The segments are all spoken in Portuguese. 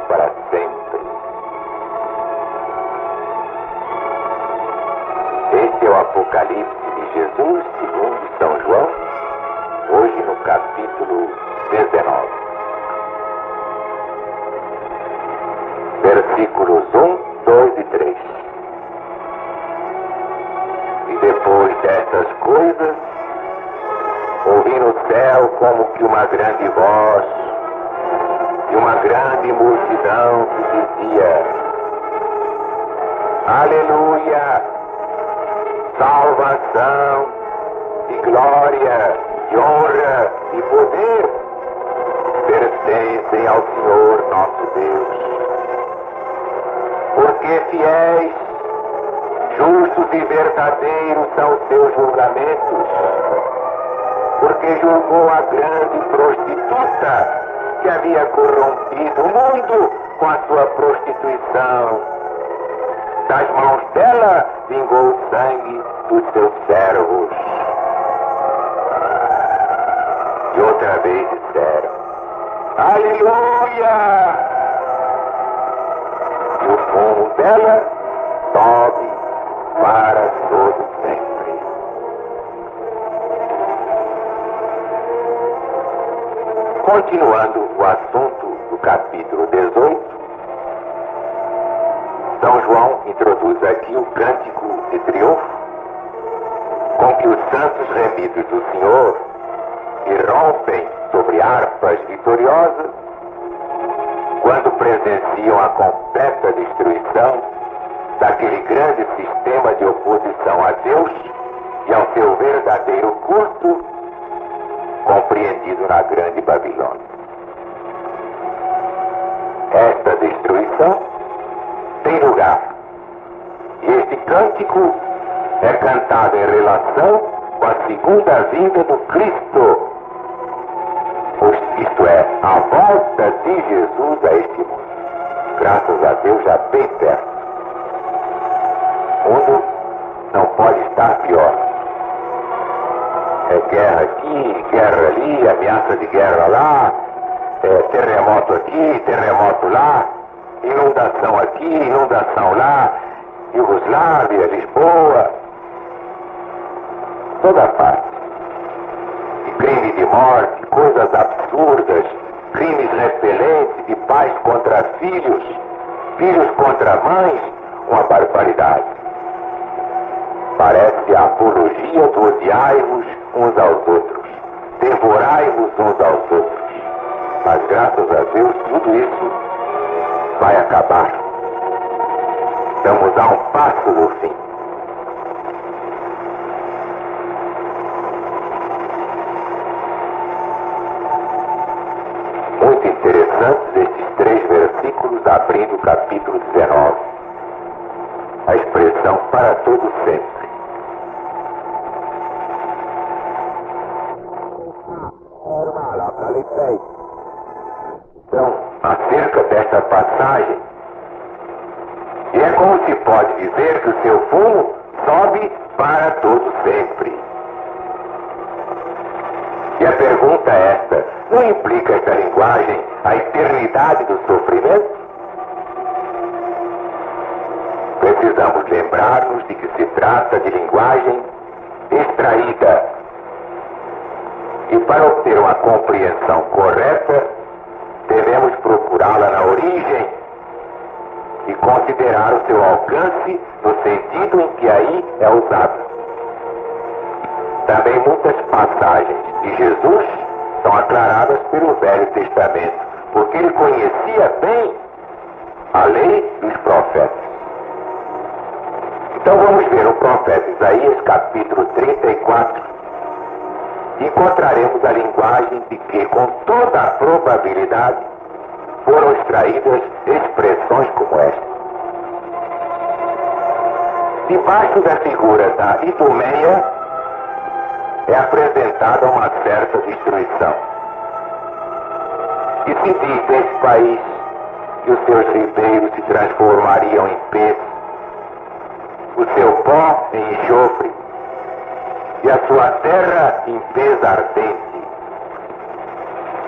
para sempre. Este é o Apocalipse de Jesus segundo São João, hoje no capítulo 19. Versículos 1, 2 e 3. E depois destas coisas, ouvi no céu como que uma grande voz e uma grande multidão que dizia: Aleluia! Salvação e glória e honra e poder pertencem ao Senhor nosso Deus. Porque fiéis, justos e verdadeiros são os seus julgamentos. Porque julgou a grande prostituta que havia corrompido o mundo com a sua prostituição. Das mãos dela vingou o sangue dos seus servos. E outra vez disseram: Aleluia! E o fumo dela sobe para todo sempre. Continuando o assunto do capítulo 18, São João introduz aqui o cântico de triunfo com que os santos remidos do Senhor irrompem sobre harpas vitoriosas quando presenciam a completa destruição daquele grande sistema de oposição a Deus e ao seu verdadeiro culto, compreendido na grande Babilônia. Esta destruição tem lugar, e este cântico é cantado em relação com a segunda vinda do Cristo, isto é, a volta de Jesus a este mundo. Graças a Deus, já bem perto. O mundo não pode estar pior. É guerra aqui, guerra ali, ameaça de guerra lá, terremoto aqui, terremoto lá, inundação aqui, inundação lá, Iugoslávia, Lisboa, toda parte. E crime de morte, coisas absurdas, crimes repelentes de pais contra filhos, filhos contra mães, uma barbaridade. Parece a apologia do odiai-vos uns aos outros, devorai-vos uns aos outros. Mas graças a Deus tudo isso vai acabar. Estamos a um passo do fim. Muito interessantes estes 3 versículos abrindo o capítulo 19. A expressão para todo sempre. Então, acerca desta passagem, e é como se pode dizer que o seu fumo sobe para todo sempre. E a pergunta é esta: não implica esta linguagem a eternidade do sofrimento? Precisamos lembrar-nos de que se trata de linguagem extraída. E para obter uma compreensão correta, devemos procurá-la na origem e considerar o seu alcance no sentido em que aí é usado. Também muitas passagens de Jesus são aclaradas pelo Velho Testamento, porque ele conhecia bem a lei dos profetas. Então vamos ver o profeta Isaías, capítulo 34. Encontraremos a linguagem de que, com toda a probabilidade, foram extraídas expressões como esta. Debaixo da figura da Idumeia é apresentada uma certa destruição. E se diz desse país que os seus ribeiros se transformariam em pés, o seu pó em enxofre, e a sua terra em pés ardente.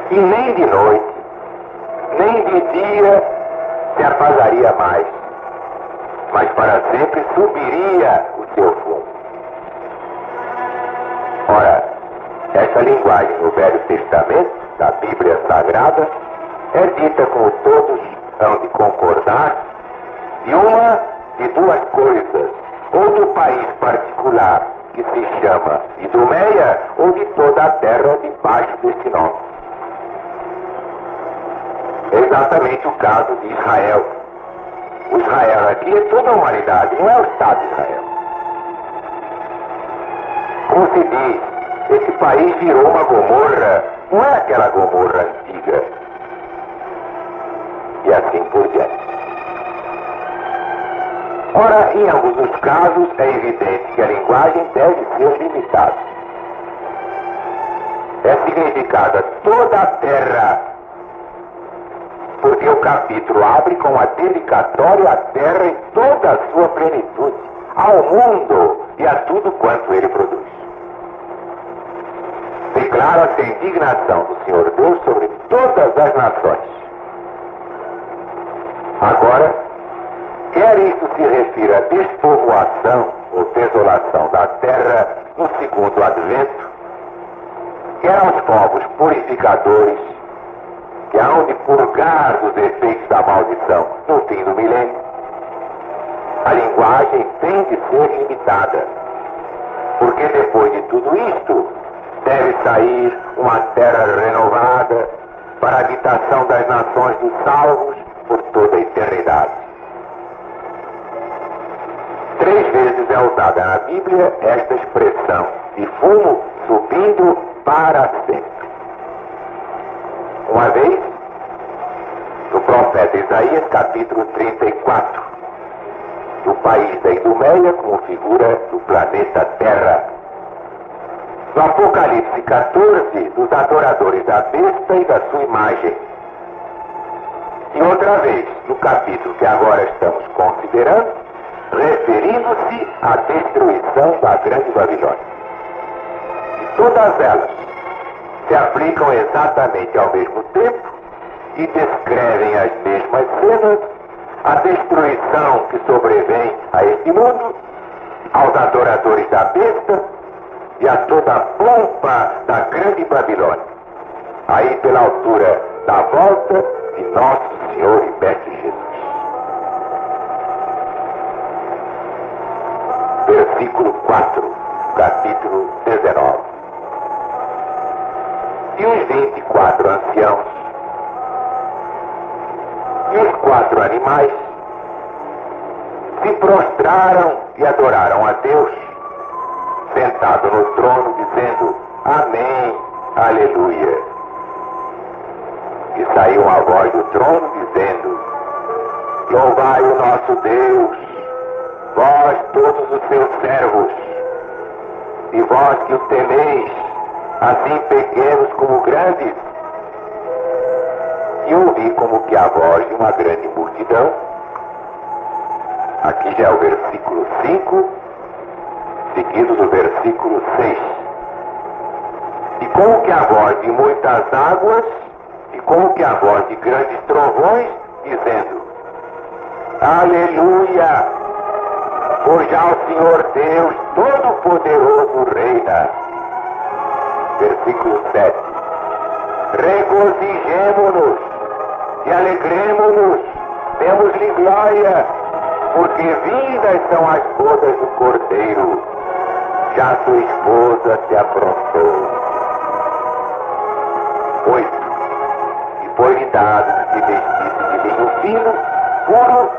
E nem de noite, nem de dia se apagaria mais, mas para sempre subiria o seu fumo. Ora, essa linguagem no Velho Testamento, da Bíblia Sagrada, é dita como todos hão de concordar, de uma de duas coisas, ou do país particular, que se chama Idumeia, ou de toda a terra debaixo desse nome. É exatamente o caso de Israel. O Israel aqui é toda a humanidade, não é o Estado de Israel. Como se diz, esse país virou uma Gomorra, não é aquela Gomorra antiga. E assim por diante. Ora, em ambos os casos, é evidente que a linguagem deve ser limitada. É significada toda a terra, porque o capítulo abre com a dedicatória à terra em toda a sua plenitude, ao mundo e a tudo quanto ele produz. Declara-se a indignação do Senhor Deus sobre todas as nações. Agora, quer isso se refira à despovoação ou desolação da terra no segundo advento, quer aos povos purificadores que hão de purgar dos efeitos da maldição no fim do milênio, a linguagem tem de ser limitada, porque depois de tudo isto deve sair uma terra renovada para a habitação das nações dos salvos por toda a eternidade. 3 vezes é usada na Bíblia esta expressão de fumo subindo para sempre. Uma vez, no profeta Isaías, capítulo 34, do país da Idumeia como figura do planeta Terra. No Apocalipse 14, dos adoradores da besta e da sua imagem. E outra vez, no capítulo que agora estamos considerando, referindo-se à destruição da Grande Babilônia. E todas elas se aplicam exatamente ao mesmo tempo e descrevem as mesmas cenas, a destruição que sobrevém a este mundo, aos adoradores da besta e a toda a pompa da Grande Babilônia, aí pela altura da volta de nosso Senhor e Mestre Jesus. Versículo 4, capítulo 19. E os 24 anciãos e os 4 animais se prostraram e adoraram a Deus, sentado no trono, dizendo: Amém, Aleluia. E saiu uma voz do trono dizendo: Louvai o nosso Deus, vós todos os seus servos, e vós que o temeis, assim pequenos como grandes. E ouvi como que a voz de uma grande multidão. Aqui já é o versículo 5, seguido do versículo 6. E como que a voz de muitas águas, e como que a voz de grandes trovões, dizendo: Aleluia! Pois já o Senhor Deus Todo-Poderoso reina. Versículo 7. Regozijemo-nos e alegremo-nos, demos-lhe glória, porque vindas são as bodas do Cordeiro, já sua esposa se aprontou. 8. E foi-lhe dado que se vestisse de linho fino, puro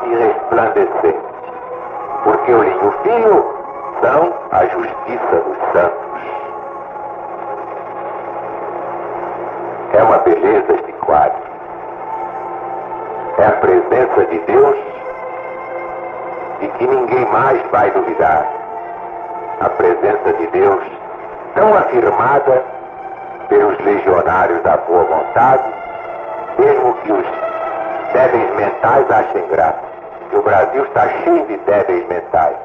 e resplandecente, porque o linho fino são a justiça dos santos. É uma beleza este quadro. É a presença de Deus e que ninguém mais vai duvidar. A presença de Deus tão afirmada pelos legionários da boa vontade, mesmo que os débeis mentais achem graça. E o Brasil está cheio de débeis mentais.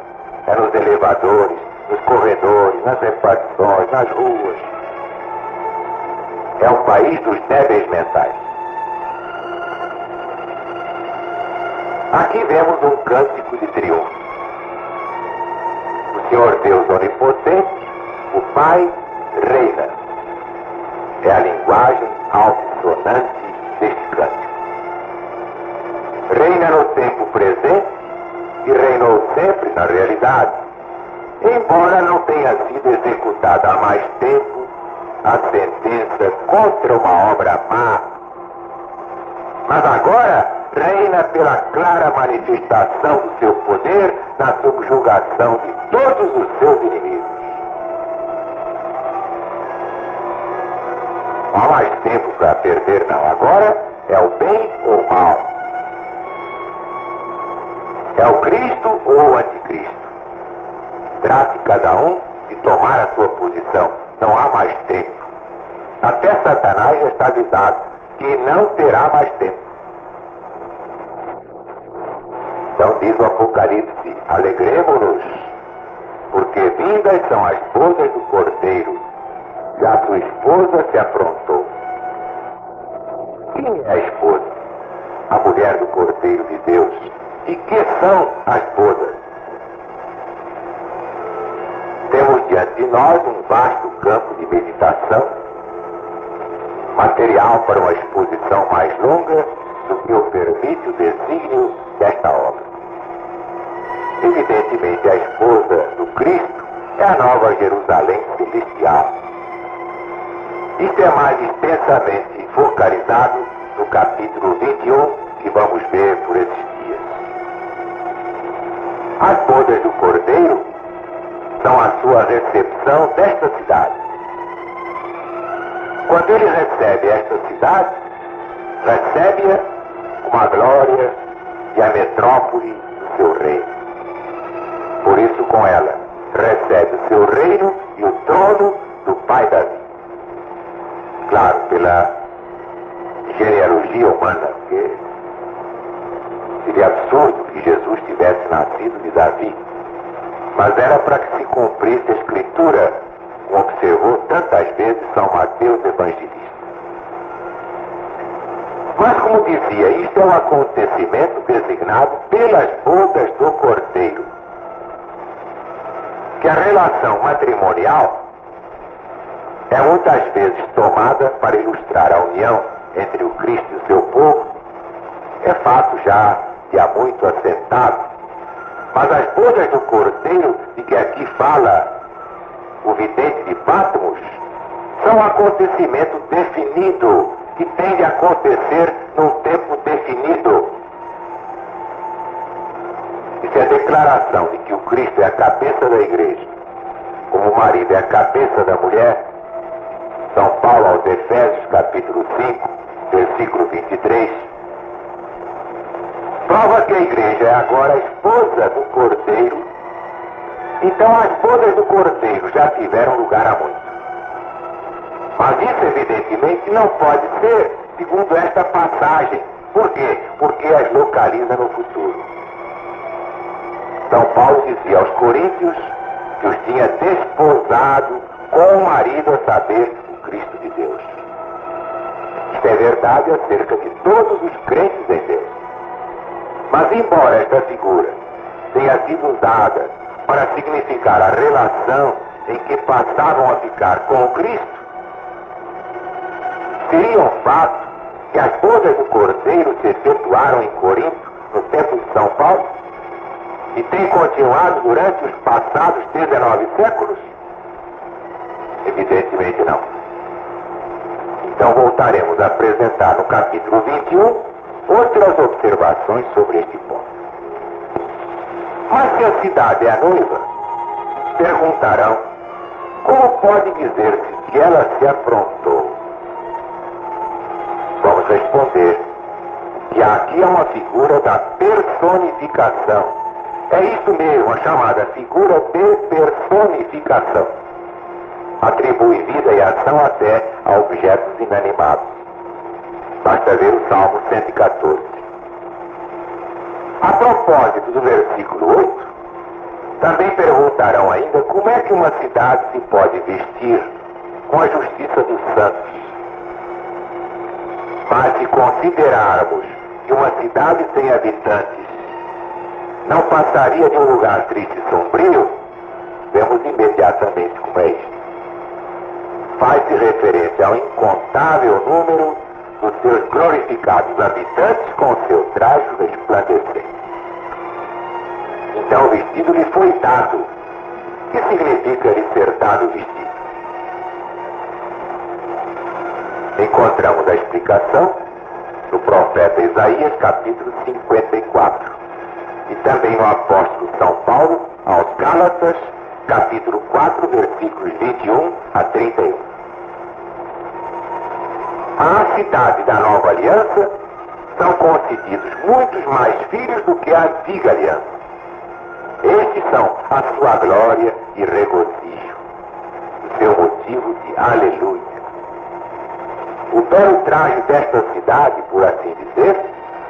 É nos elevadores, nos corredores, nas repartições, nas ruas. É o país dos débeis mentais. Aqui vemos um cântico de triunfo. O Senhor Deus Onipotente, o Pai, reina. É a linguagem altissonante deste cântico. Reina no tempo presente e reinou sempre na realidade, embora não tenha sido executada há mais tempo a sentença contra uma obra má. Mas agora reina pela clara manifestação do seu poder na subjugação de todos os seus inimigos. Não há mais tempo para perder, não. Agora é o bem ou o mal. É o Cristo ou o anticristo. Trate cada um de tomar a sua posição. Não há mais tempo. Até Satanás já está avisado que não terá mais tempo. Então diz o Apocalipse: alegremo-nos, porque vindas são as bodas do Cordeiro, e a sua esposa se aprontou. Quem é a esposa? A mulher do Cordeiro de Deus. E que são as bodas? Temos diante de nós um vasto campo de meditação, material para uma exposição mais longa do que o permite o desígnio desta obra. Evidentemente, a esposa do Cristo é a Nova Jerusalém celestial. Isto é mais extensamente focalizado no capítulo 21, que vamos ver por esses dias. As bodas do Cordeiro são a sua recepção desta cidade. Quando ele recebe esta cidade, recebe-a com a glória e a metrópole do seu reino. Por isso, com ela, recebe o seu reino e o trono do Pai Davi. Claro, pela genealogia humana, porque seria absurdo que Jesus tivesse nascido de Davi, mas era para que se cumprisse a Escritura, como observou tantas vezes São Mateus Evangelista. Mas, como dizia, isto é um acontecimento designado pelas bodas do Cordeiro. Que a relação matrimonial é muitas vezes tomada para ilustrar a união entre o Cristo e o seu povo, é fato já de há muito assentado, mas as bodas do Cordeiro, de que aqui fala o vidente de Patmos, são um acontecimento definido, que tem de acontecer num tempo definido. Isso é a declaração de que o Cristo é a cabeça da igreja, como o marido é a cabeça da mulher. São Paulo aos Efésios, capítulo 5, versículo 23. Prova que a igreja é agora a esposa do Cordeiro. Então as bodas do Cordeiro já tiveram lugar há muito. Mas isso, evidentemente, não pode ser segundo esta passagem. Por quê? Porque as localiza no futuro. São Paulo dizia aos coríntios que os tinha desposado com o marido, a saber, o Cristo de Deus. Isto é verdade acerca de todos os crentes em Deus. Mas embora esta figura tenha sido usada para significar a relação em que passavam a ficar com o Cristo, seria um fato que as bodas do Cordeiro se efetuaram em Corinto no tempo de São Paulo e tem continuado durante os passados 19 séculos? Evidentemente não. Então voltaremos a apresentar no capítulo 21 outras observações sobre este ponto. Mas se a cidade é a noiva, perguntarão, como pode dizer-se que ela se aprontou? Vamos responder que aqui é uma figura da personificação. É isso mesmo, a chamada figura de personificação. Atribui vida e ação até a objetos inanimados. Basta ver o Salmo 114. A propósito do versículo 8, também perguntarão ainda como é que uma cidade se pode vestir com a justiça dos santos. Mas se considerarmos que uma cidade sem habitantes não passaria de um lugar triste e sombrio, vemos imediatamente como é isto. Faz-se referência ao incontável número dos seus glorificados habitantes com seu traje resplandecente. Então o vestido lhe foi dado. O que significa lhe ser dado o vestido? Encontramos a explicação no profeta Isaías, capítulo 54. E também no apóstolo São Paulo, aos Gálatas, capítulo 4, versículos 21 a 31. À cidade da nova aliança são concedidos muitos mais filhos do que a antiga aliança. Estes são a sua glória e regozijo, o seu motivo de aleluia. O belo traje desta cidade, por assim dizer,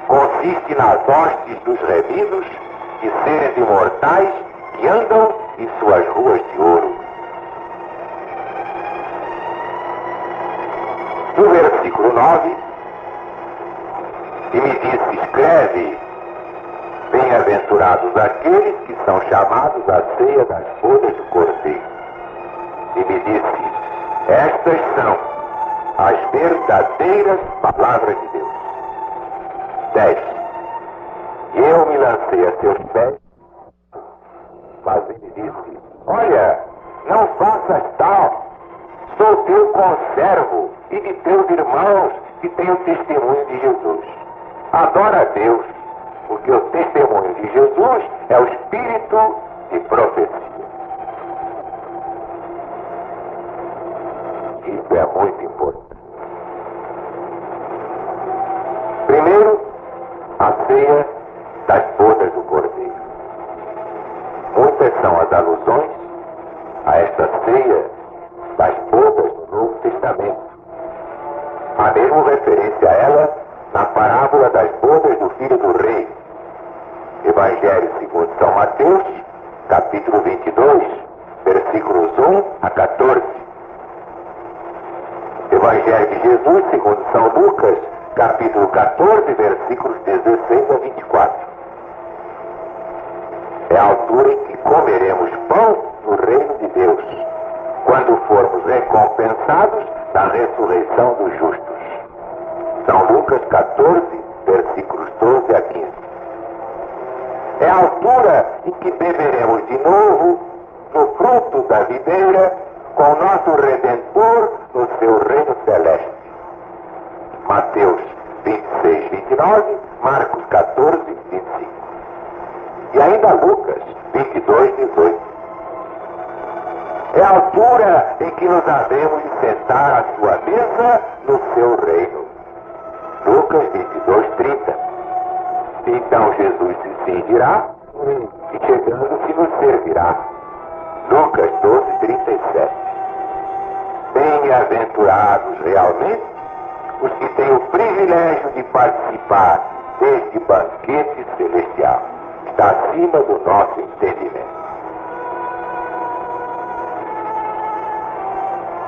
consiste nas hostes dos remidos de seres imortais que andam em suas ruas de ouro. No versículo 9, e me disse, escreve, bem-aventurados aqueles que são chamados à ceia das bodas do Cordeiro. E me disse, estas são as verdadeiras palavras de Deus. 10. E eu me lancei a seus pés, mas ele disse, olha, não faças tal, sou teu conservo e de teus irmãos que têm o testemunho de Jesus. Adora a Deus, porque o testemunho de Jesus é o espírito de profecia. Isso é muito importante. Primeiro, a ceia das bodas do Cordeiro. Muitas são as alusões a esta ceia das bodas do Novo Testamento. Há mesmo referência a ela na parábola das bodas do Filho do Rei. Evangelho segundo São Mateus, capítulo 22, versículos 1 a 14. Evangelho de Jesus segundo São Lucas, capítulo 14, versículos 16 a 24. É a altura em que comeremos pão no reino de Deus, quando formos recompensados da ressurreição dos justos. São Lucas 14, versículos 12 a 15. É a altura em que beberemos de novo no fruto da videira com o nosso Redentor no seu reino celeste. Mateus 26, 29, Marcos 14, 25. E ainda Lucas 22, 18. É a altura em que nos havemos de sentar à sua mesa no seu reino. Lucas 22, 30. Então Jesus se cindirá e chegando-se nos servirá. Lucas 12, 37. Bem-aventurados realmente os que têm o privilégio de participar deste banquete celestial. Está acima do nosso entendimento.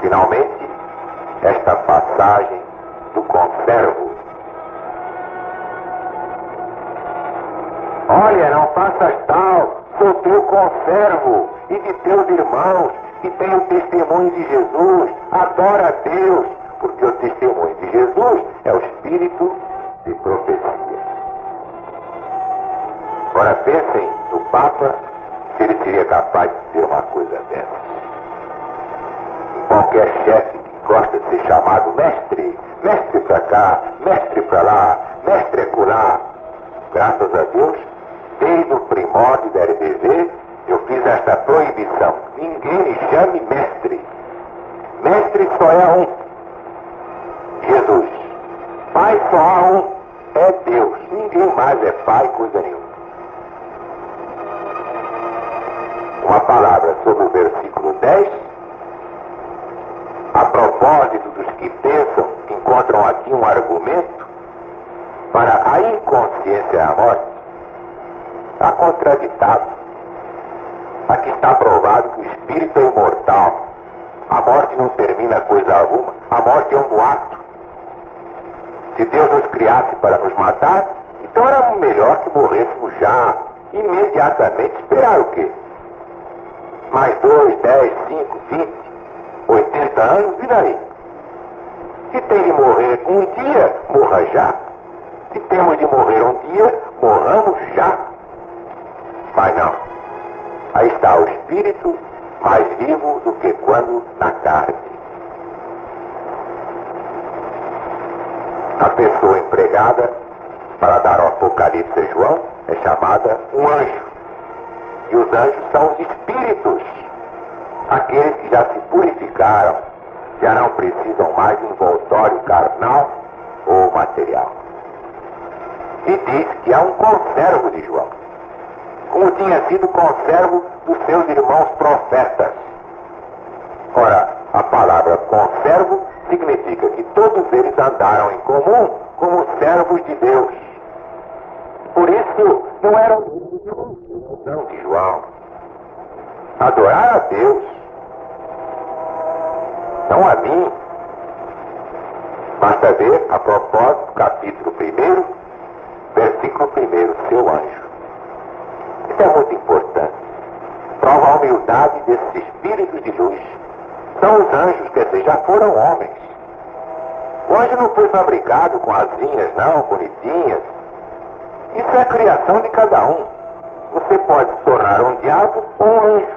Finalmente, esta passagem do conservo. Olha, não faças tal, sou teu conservo e de teus irmãos que têm o testemunho de Jesus. Adora a Deus, porque o testemunho de Jesus é o espírito de profecia. Agora pensem no Papa, se ele seria capaz de dizer uma coisa dessa. Qualquer chefe que gosta de ser chamado mestre, mestre pra cá, mestre pra lá, mestre acolá. Graças a Deus, desde o primórdio da RBV, eu fiz esta proibição. Ninguém me chame mestre. Mestre só é um. Jesus. Pai só há um. É Deus. Ninguém mais é pai, coisa nenhuma. Uma palavra sobre o versículo 10. A propósito dos que pensam que encontram aqui um argumento para a inconsciência e a morte, está contraditado. Aqui está provado que o espírito é imortal. A morte não termina coisa alguma. A morte é um boato. Se Deus nos criasse para nos matar, então era melhor que morrêssemos já imediatamente esperar o quê? Mais 2, 10, 5, 20, 80 anos, e daí? Se tem de morrer um dia, morra já. Se temos de morrer um dia, morramos já. Mas não. Aí está o espírito mais vivo do que quando na carne. A pessoa empregada para dar o Apocalipse a João é chamada um anjo. E os anjos são os espíritos, aqueles que já se purificaram, já não precisam mais de envoltório carnal ou material. E diz que há um conservo de João, como tinha sido conservo dos seus irmãos profetas. Ora, a palavra conservo significa que todos eles andaram em comum como servos de Deus. Por isso, não eram não de João. Adorar a Deus, não a mim. Basta ver, a propósito, capítulo 1, versículo 1, seu anjo. Isso é muito importante. Prova a humildade desses espíritos de luz. São os anjos, quer dizer, já foram homens. O anjo não foi fabricado com asinhas, não, bonitinhas. Isso é a criação de cada um. Você pode se tornar um diabo ou um anjo.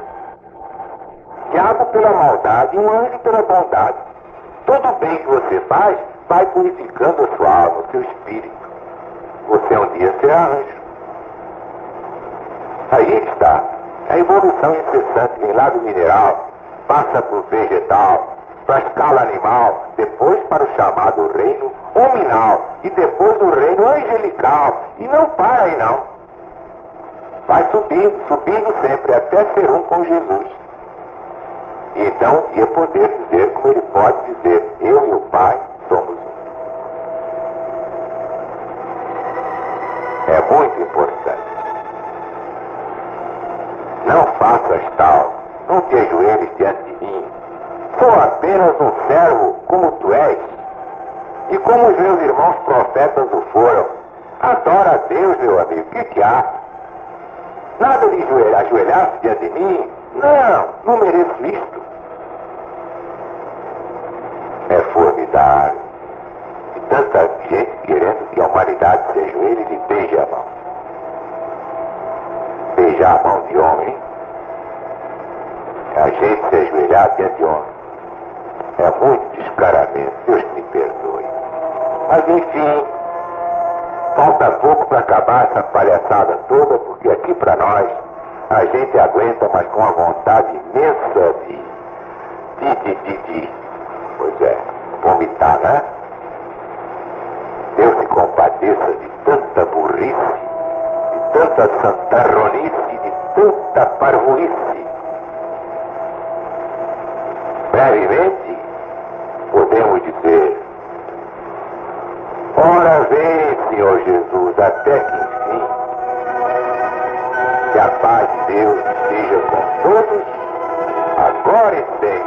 Diabo pela maldade e um anjo pela bondade. Todo bem que você faz, vai purificando a sua alma, o seu espírito. Você um dia será anjo. Aí está. A evolução incessante vem lá do mineral, passa por vegetal, para a escala animal, depois para o chamado reino hominal e depois o reino angelical. E não para aí não. Vai subindo, subindo sempre, até ser um com Jesus. E então ia poder dizer como ele pode dizer, eu e o Pai somos um. É muito importante. Não faças tal, não te ajoelhes diante de mim. Sou apenas um servo como tu és. E como os meus irmãos profetas o foram. Adora a Deus, meu amigo, o que há? Nada de ajoelhar-se diante de mim? Não mereço isto. É formidável. E tanta gente querendo que a humanidade se ajoelhe e beije a mão. Beijar a mão de homem, a gente se ajoelhar diante de homem. É muito descaramento, Deus me perdoe. Mas enfim, falta pouco para acabar essa palhaçada toda, porque aqui para nós a gente aguenta, mas com a vontade imensa pois é, vomitar, né? Deus se compadeça de tanta burrice, de tanta santarronice, de tanta parvoíce. Brevemente, podemos dizer, ora vem, Senhor Jesus, até que enfim, que a paz de Deus esteja com todos, agora e sempre.